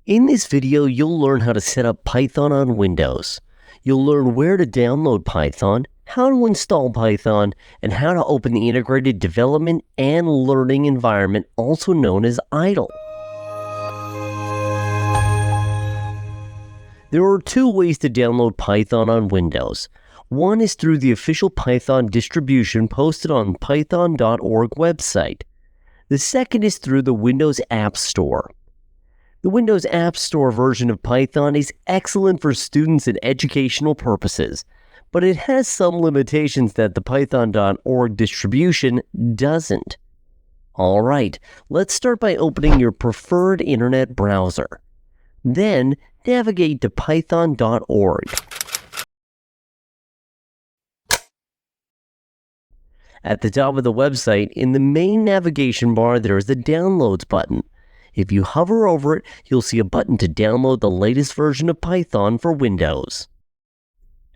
In this video, you'll learn how to set up Python on Windows. You'll learn where to download Python, how to install Python, and how to open the integrated development and learning environment, also known as IDLE. There are two ways to download Python on Windows. One is through the official Python distribution posted on python.org website. The second is through the Windows App Store. The Windows App Store version of Python is excellent for students and educational purposes, but it has some limitations that the python.org distribution doesn't. Alright, let's start by opening your preferred internet browser. Then, navigate to python.org. At the top of the website, in the main navigation bar, there is the Downloads button. If you hover over it, you'll see a button to download the latest version of Python for Windows.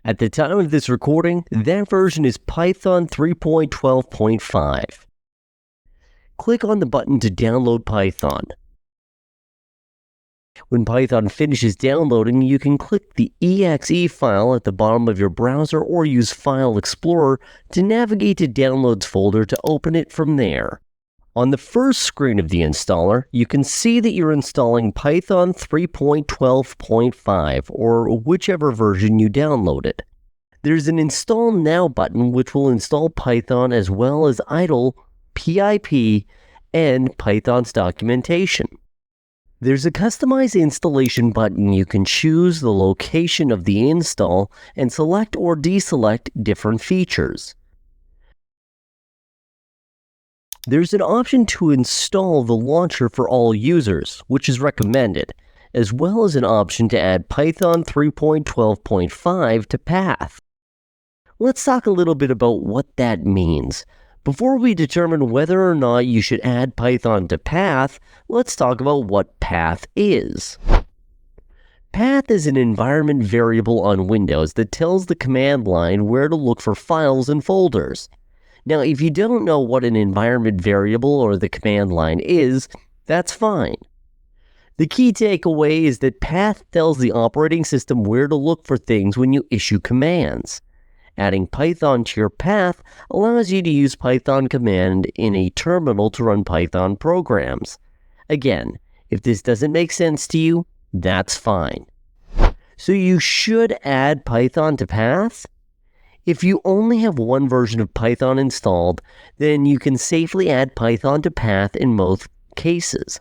At the time of this recording, that version is Python 3.12.5. Click on the button to download Python. When Python finishes downloading, you can click the exe file at the bottom of your browser or use File Explorer to navigate to Downloads folder to open it from there. On the first screen of the installer, you can see that you're installing Python 3.12.5 or whichever version you downloaded. There's an Install Now button which will install Python as well as IDLE, PIP, and Python's documentation. There's a Customize Installation button. You can choose the location of the install and select or deselect different features. There's an option to install the launcher for all users, which is recommended, as well as an option to add Python 3.12.5 to Path. Let's talk a little bit about what that means. Before we determine whether or not you should add Python to Path, let's talk about what Path is. Path is an environment variable on Windows that tells the command line where to look for files and folders. Now, if you don't know what an environment variable or the command line is, that's fine. The key takeaway is that Path tells the operating system where to look for things when you issue commands. Adding Python to your path allows you to use Python command in a terminal to run Python programs. Again, if this doesn't make sense to you, that's fine. So you should add Python to path? If you only have one version of Python installed, then you can safely add Python to path in most cases.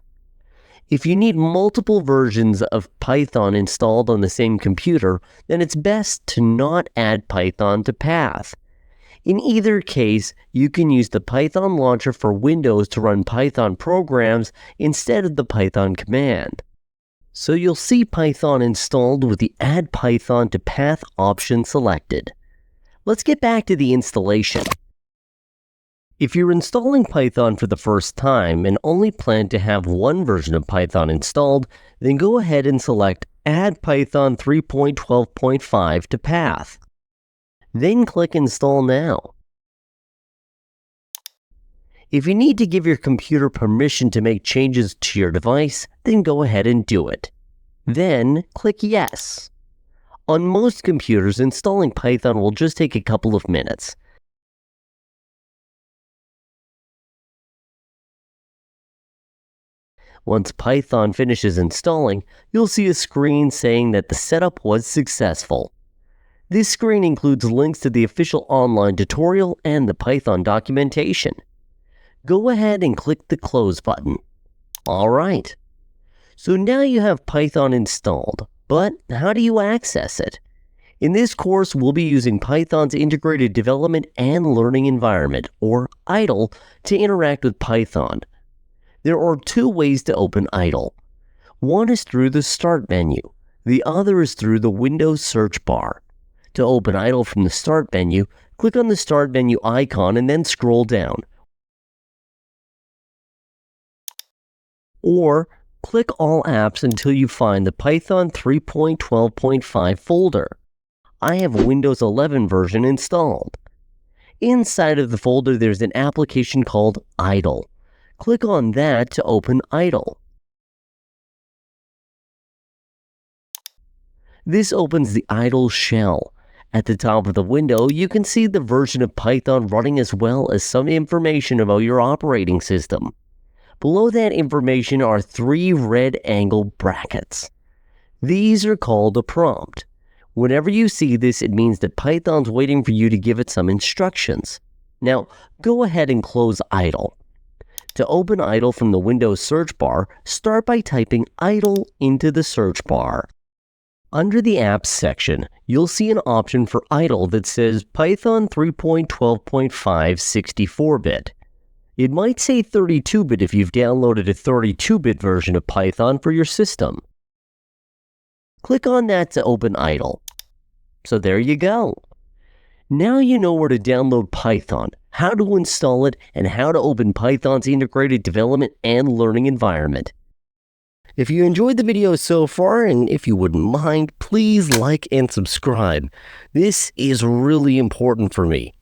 If you need multiple versions of Python installed on the same computer, then it's best to not add Python to path. In either case, you can use the Python launcher for Windows to run Python programs instead of the Python command. So you'll see Python installed with the Add Python to Path option selected. Let's get back to the installation. If you're installing Python for the first time and only plan to have one version of Python installed, then go ahead and select Add Python 3.12.5 to Path. Then click Install Now. If you need to give your computer permission to make changes to your device, then go ahead and do it. Then click Yes. On most computers, installing Python will just take a couple of minutes. Once Python finishes installing, you'll see a screen saying that the setup was successful. This screen includes links to the official online tutorial and the Python documentation. Go ahead and click the Close button. Alright, so now you have Python installed. But how do you access it? In this course, we'll be using Python's Integrated Development and Learning Environment, or IDLE, to interact with Python. There are two ways to open IDLE. One is through the Start menu. The other is through the Windows search bar. To open IDLE from the Start menu, click on the Start menu icon and then scroll down. Or click All Apps until you find the Python 3.12.5 folder. I have Windows 11 version installed. Inside of the folder, there's an application called IDLE. Click on that to open IDLE. This opens the idle shell. At the top of the window, you can see the version of Python running as well as some information about your operating system. Below that information are 3 red angle brackets. These are called a prompt. Whenever you see this, it means that Python's waiting for you to give it some instructions. Now, go ahead and close idle. To open idle from the Windows search bar, start by typing idle into the search bar. Under the Apps section, you'll see an option for idle that says Python 3.12.5 64-bit. It might say 32-bit if you've downloaded a 32-bit version of Python for your system. Click on that to open idle. So there you go. Now you know where to download Python, how to install it, and how to open Python's integrated development and learning environment. If you enjoyed the video so far, and if you wouldn't mind, please like and subscribe. This is really important for me.